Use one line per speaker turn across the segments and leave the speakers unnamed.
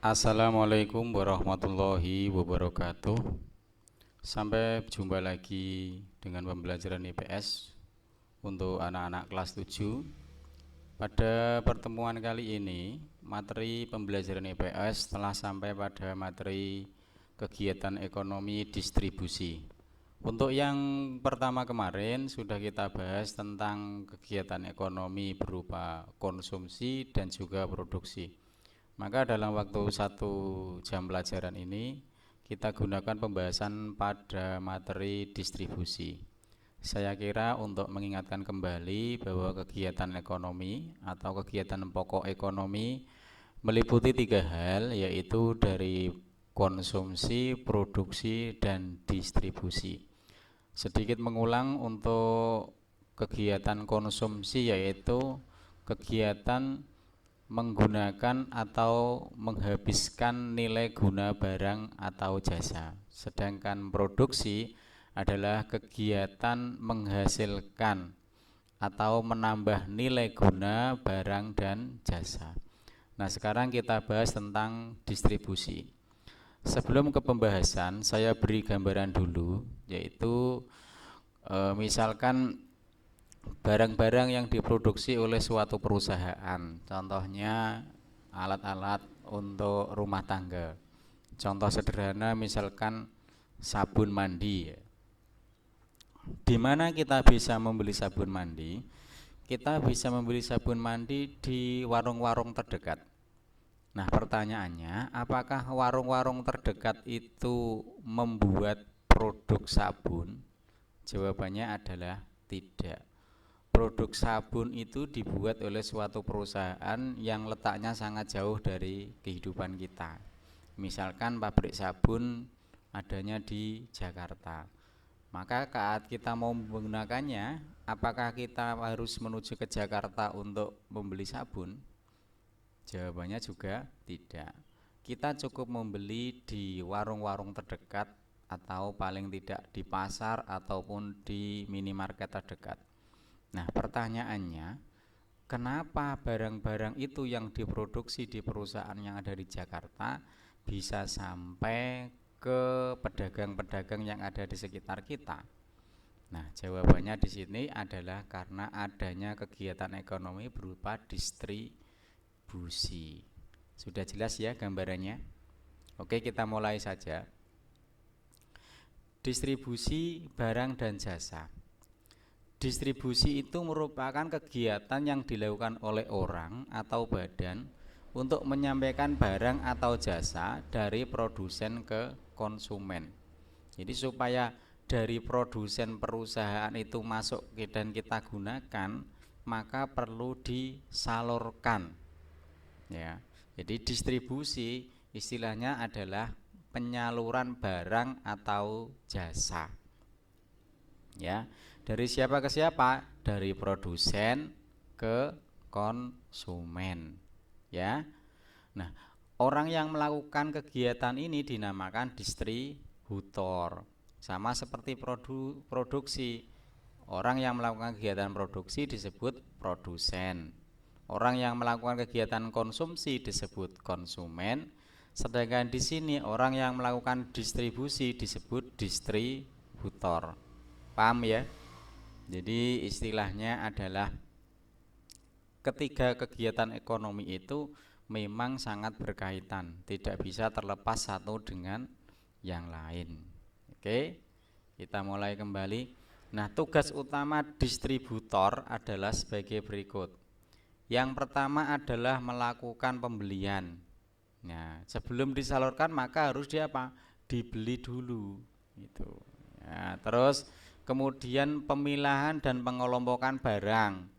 Assalamualaikum warahmatullahi wabarakatuh. Sampai jumpa lagi dengan pembelajaran IPS untuk anak-anak kelas 7. Pada pertemuan kali ini, materi pembelajaran IPS telah sampai pada materi kegiatan ekonomi distribusi. Untuk yang pertama kemarin sudah kita bahas tentang kegiatan ekonomi berupa konsumsi dan juga produksi. Maka dalam waktu 1 jam pelajaran ini kita gunakan pembahasan pada materi distribusi. Saya kira untuk mengingatkan kembali bahwa kegiatan ekonomi atau kegiatan pokok ekonomi meliputi 3 hal, yaitu dari konsumsi, produksi, dan distribusi. Sedikit mengulang untuk kegiatan konsumsi, yaitu kegiatan menggunakan atau menghabiskan nilai guna barang atau jasa. Sedangkan produksi adalah kegiatan menghasilkan atau menambah nilai guna barang dan jasa. Nah, sekarang kita bahas tentang distribusi. Sebelum ke pembahasan, saya beri gambaran dulu, yaitu misalkan barang-barang yang diproduksi oleh suatu perusahaan, contohnya alat-alat untuk rumah tangga. Contoh sederhana misalkan sabun mandi. Di mana kita bisa membeli sabun mandi? Kita bisa membeli sabun mandi di warung-warung terdekat. Nah, pertanyaannya, apakah warung-warung terdekat itu membuat produk sabun? Jawabannya adalah tidak. Produk sabun itu dibuat oleh suatu perusahaan yang letaknya sangat jauh dari kehidupan kita. Misalkan pabrik sabun adanya di Jakarta. Maka saat kita mau menggunakannya, apakah kita harus menuju ke Jakarta untuk membeli sabun? Jawabannya juga tidak. Kita cukup membeli di warung-warung terdekat atau paling tidak di pasar ataupun di minimarket terdekat. Nah, pertanyaannya, kenapa barang-barang itu yang diproduksi di perusahaan yang ada di Jakarta bisa sampai ke pedagang-pedagang yang ada di sekitar kita? Nah, jawabannya di sini adalah karena adanya kegiatan ekonomi berupa distribusi. Sudah jelas ya gambarannya? Oke, kita mulai saja. Distribusi barang dan jasa. Distribusi itu merupakan kegiatan yang dilakukan oleh orang atau badan untuk menyampaikan barang atau jasa dari produsen ke konsumen. Jadi supaya dari produsen perusahaan itu masuk dan kita gunakan, maka perlu disalurkan. Ya. Jadi distribusi istilahnya adalah penyaluran barang atau jasa. Ya. Dari siapa ke siapa? Dari produsen ke konsumen. Ya. Nah, orang yang melakukan kegiatan ini dinamakan distributor. Sama seperti produksi. Orang yang melakukan kegiatan produksi disebut produsen. Orang yang melakukan kegiatan konsumsi disebut konsumen. Sedangkan di sini orang yang melakukan distribusi disebut distributor. Paham ya? Jadi istilahnya adalah ketiga kegiatan ekonomi itu memang sangat berkaitan, tidak bisa terlepas satu dengan yang lain. Oke, kita mulai kembali. Nah, tugas utama distributor adalah sebagai berikut. Yang pertama adalah melakukan pembelian. Nah, sebelum disalurkan maka harus dibeli dulu. Gitu. Nah, terus kemudian pemilahan dan pengelompokan barang.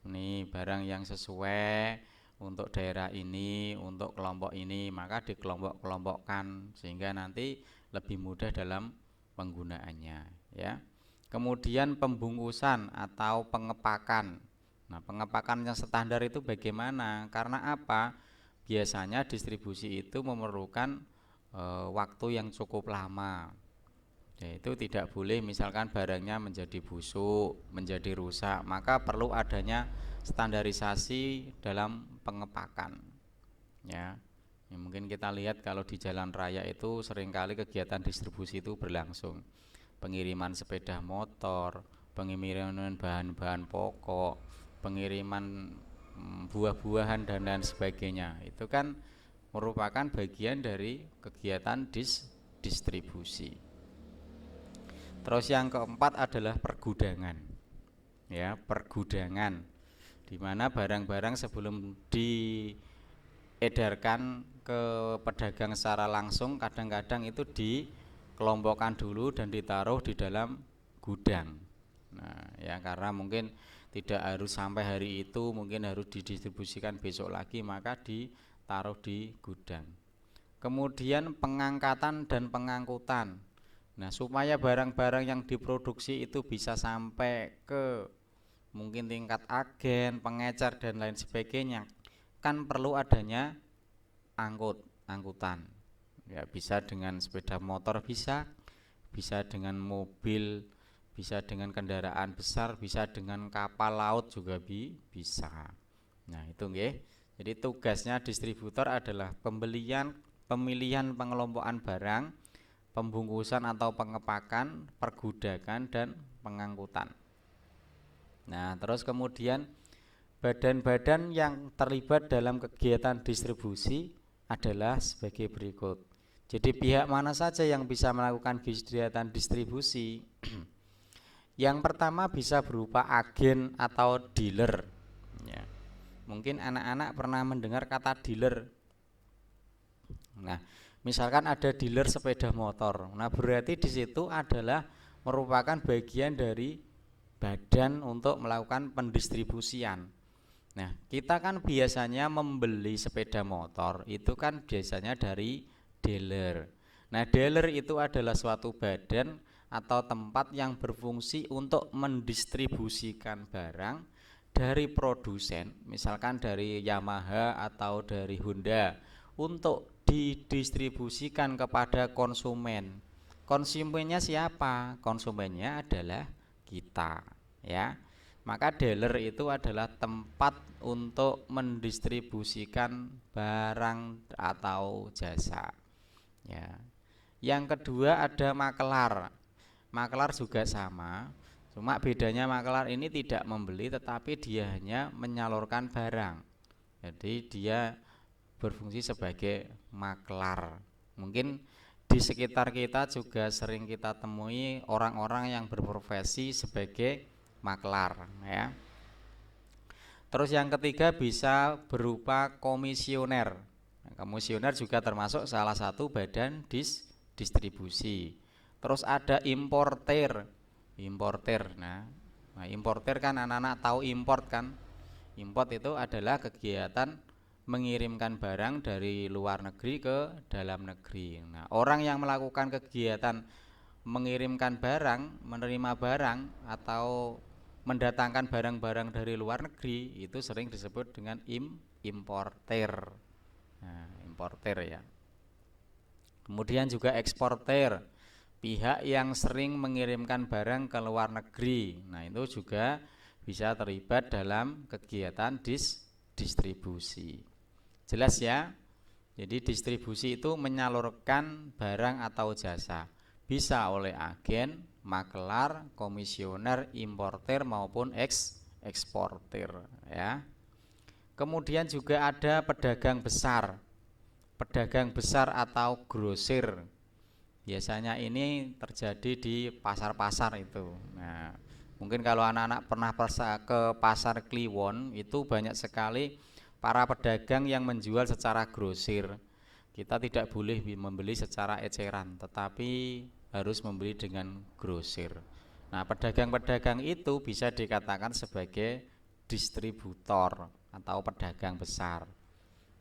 Ini barang yang sesuai untuk daerah ini, untuk kelompok ini, maka dikelompok-kelompokkan sehingga nanti lebih mudah dalam penggunaannya, ya. Kemudian pembungkusan atau pengepakan. Nah, pengepakan yang standar itu bagaimana? Karena apa? Biasanya distribusi itu memerlukan waktu yang cukup lama. Yaitu tidak boleh misalkan barangnya menjadi busuk, menjadi rusak, maka perlu adanya standarisasi dalam pengepakan. Ya. Ya, mungkin kita lihat kalau di jalan raya itu seringkali kegiatan distribusi itu berlangsung. Pengiriman sepeda motor, pengiriman bahan-bahan pokok, pengiriman buah-buahan dan lain sebagainya. Itu kan merupakan bagian dari kegiatan distribusi. Terus yang keempat adalah pergudangan. Ya, pergudangan di mana barang-barang sebelum diedarkan ke pedagang secara langsung kadang-kadang itu dikelompokkan dulu dan ditaruh di dalam gudang. Nah, ya karena mungkin tidak harus sampai hari itu, mungkin harus didistribusikan besok lagi, maka ditaruh di gudang. Kemudian pengangkatan dan pengangkutan. Nah, supaya barang-barang yang diproduksi itu bisa sampai ke mungkin tingkat agen, pengecer dan lain sebagainya, kan perlu adanya angkutan. Ya, bisa dengan sepeda motor bisa dengan mobil, bisa dengan kendaraan besar, bisa dengan kapal laut juga bisa. Nah, itu nggih. Jadi tugasnya distributor adalah pemilihan, pengelompokan barang, pembungkusan atau pengepakan, pergudakan dan pengangkutan. Nah, terus kemudian badan-badan yang terlibat dalam kegiatan distribusi adalah sebagai berikut. Jadi pihak mana saja yang bisa melakukan kegiatan distribusi? Yang pertama bisa berupa agen atau dealer. Ya. Mungkin anak-anak pernah mendengar kata dealer. Nah, misalkan ada dealer sepeda motor. Nah, berarti di situ adalah merupakan bagian dari badan untuk melakukan pendistribusian. Nah, kita kan biasanya membeli sepeda motor itu kan biasanya dari dealer. Nah, dealer itu adalah suatu badan atau tempat yang berfungsi untuk mendistribusikan barang dari produsen, misalkan dari Yamaha atau dari Honda, untuk didistribusikan kepada konsumen. Konsumennya siapa? Konsumennya adalah kita, ya. Maka dealer itu adalah tempat untuk mendistribusikan barang atau jasa. Ya. Yang kedua ada makelar. Makelar juga sama, cuma bedanya makelar ini tidak membeli tetapi dia hanya menyalurkan barang. Jadi dia berfungsi sebagai makelar. Mungkin di sekitar kita juga sering kita temui orang-orang yang berprofesi sebagai makelar, ya. Terus yang ketiga bisa berupa komisioner. Nah, komisioner juga termasuk salah satu badan distribusi. Terus ada importer. Nah, importer kan anak-anak tahu import kan? Import itu adalah kegiatan mengirimkan barang dari luar negeri ke dalam negeri. Nah, orang yang melakukan kegiatan mengirimkan barang, menerima barang atau mendatangkan barang-barang dari luar negeri itu sering disebut dengan importer. Nah, importer ya. Kemudian juga eksporter, pihak yang sering mengirimkan barang ke luar negeri. Nah, itu juga bisa terlibat dalam kegiatan distribusi. Jelas ya? Jadi distribusi itu menyalurkan barang atau jasa. Bisa oleh agen, makelar, komisioner, importer maupun eksportir, ya. Kemudian juga ada pedagang besar. Pedagang besar atau grosir. Biasanya ini terjadi di pasar-pasar itu. Nah, mungkin kalau anak-anak pernah ke pasar Kliwon, itu banyak sekali para pedagang yang menjual secara grosir. Kita tidak boleh membeli secara eceran, tetapi harus membeli dengan grosir. Nah, pedagang-pedagang itu bisa dikatakan sebagai distributor atau pedagang besar.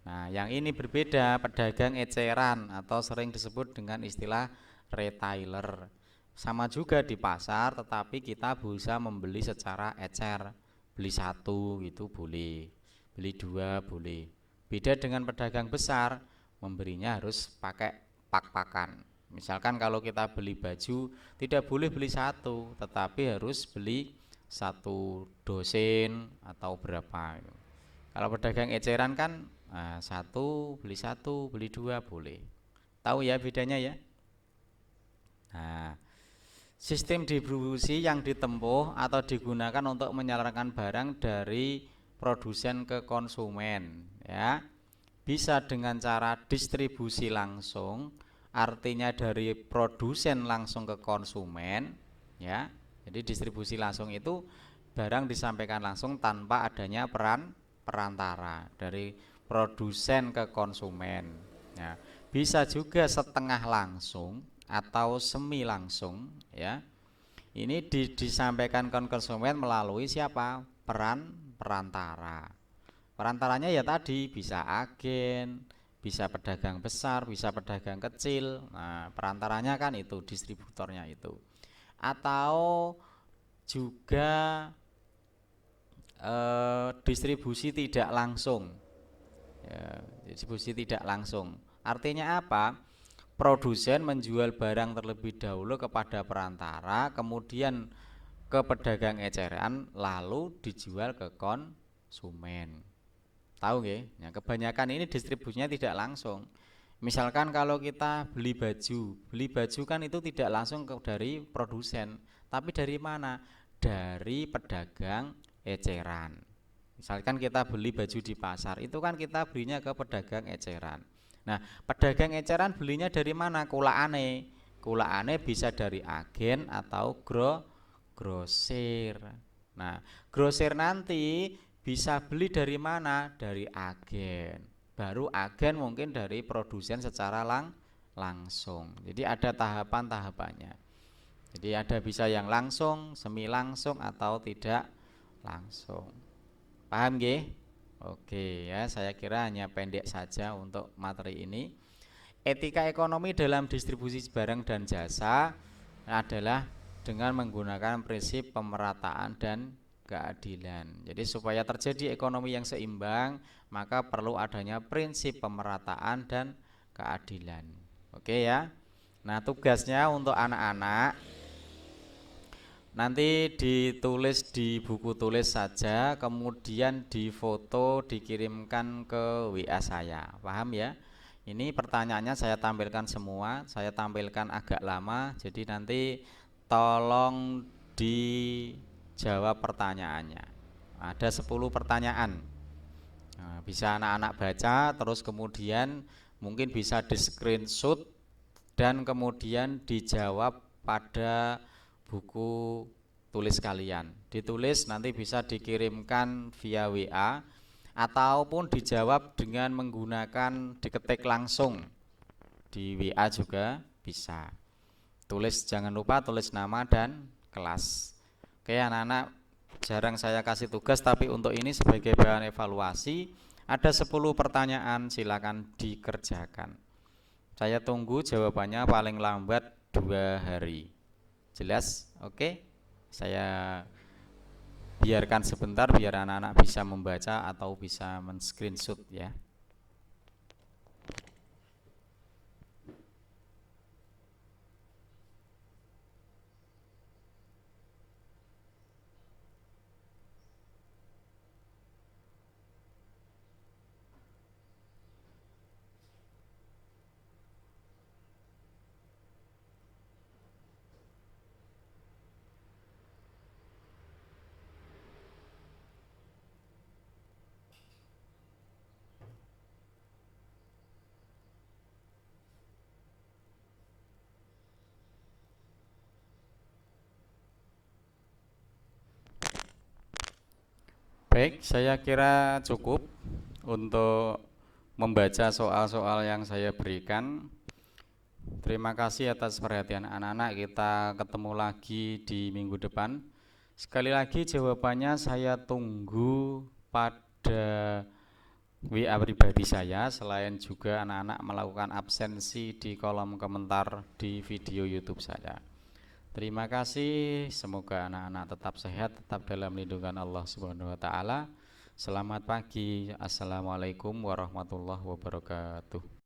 Nah, yang ini berbeda, pedagang eceran atau sering disebut dengan istilah retailer. Sama juga di pasar, tetapi kita bisa membeli secara ecer. Beli satu gitu boleh, beli dua boleh. Beda dengan pedagang besar, memberinya harus pakai pak-pakan. Misalkan kalau kita beli baju, tidak boleh beli satu, tetapi harus beli satu dosen atau berapa. Kalau pedagang eceran kan Nah, satu, beli dua boleh. Tahu ya bedanya ya? Nah, sistem distribusi yang ditempuh atau digunakan untuk menyalurkan barang dari produsen ke konsumen, ya. Bisa dengan cara distribusi langsung, artinya dari produsen langsung ke konsumen, ya. Jadi distribusi langsung itu barang disampaikan langsung tanpa adanya perantara dari produsen ke konsumen. Ya, bisa juga setengah langsung atau semi langsung, ya. Ini disampaikan ke konsumen melalui siapa? Perantara. Perantaranya ya tadi bisa agen, bisa pedagang besar, bisa pedagang kecil. Nah, perantaranya kan itu distributornya itu. Atau juga distribusi tidak langsung. Ya, distribusi tidak langsung. Artinya apa? Produsen menjual barang terlebih dahulu kepada perantara, kemudian ke pedagang eceran, lalu dijual ke konsumen. Tahu nggih? Ya, kebanyakan ini distribusinya tidak langsung. Misalkan kalau kita beli baju kan itu tidak langsung dari produsen, tapi dari mana? Dari pedagang eceran. Misalkan kita beli baju di pasar, itu kan kita belinya ke pedagang eceran. Nah, pedagang eceran belinya dari mana? Kulaane. Kulaane bisa dari agen atau grosir. Nah, grosir nanti bisa beli dari mana? Dari agen. Baru agen mungkin dari produsen secara langsung. Jadi ada tahapan-tahapannya. Jadi ada bisa yang langsung, semi langsung atau tidak langsung. Paham nggih? Oke ya, saya kira hanya pendek saja untuk materi ini. Etika ekonomi dalam distribusi barang dan jasa adalah dengan menggunakan prinsip pemerataan dan keadilan. Jadi supaya terjadi ekonomi yang seimbang, maka perlu adanya prinsip pemerataan dan keadilan. Oke ya. Nah, tugasnya untuk anak-anak nanti ditulis di buku tulis saja, kemudian difoto, dikirimkan ke WA saya. Paham ya? Ini pertanyaannya saya tampilkan semua, saya tampilkan agak lama, jadi nanti tolong dijawab pertanyaannya. Ada 10 pertanyaan. Nah, bisa anak-anak baca, terus kemudian mungkin bisa di screenshot dan kemudian dijawab pada buku tulis kalian. Ditulis nanti bisa dikirimkan via WA ataupun dijawab dengan menggunakan diketik langsung di WA juga bisa. Tulis, jangan lupa tulis nama dan kelas. Oke anak-anak, jarang saya kasih tugas, tapi untuk ini sebagai bahan evaluasi ada 10 pertanyaan, silakan dikerjakan. Saya tunggu jawabannya paling lambat 2 hari. Jelas? Oke. Saya biarkan sebentar biar anak-anak bisa membaca atau bisa men-screenshot ya. Baik, saya kira cukup untuk membaca soal-soal yang saya berikan. Terima kasih atas perhatian anak-anak. Kita ketemu lagi di minggu depan. Sekali lagi jawabannya saya tunggu pada WA pribadi saya, selain juga anak-anak melakukan absensi di kolom komentar di video YouTube saya. Terima kasih, semoga anak-anak tetap sehat, tetap dalam lindungan Allah Subhanahu wa taala. Selamat pagi. Assalamualaikum warahmatullahi wabarakatuh.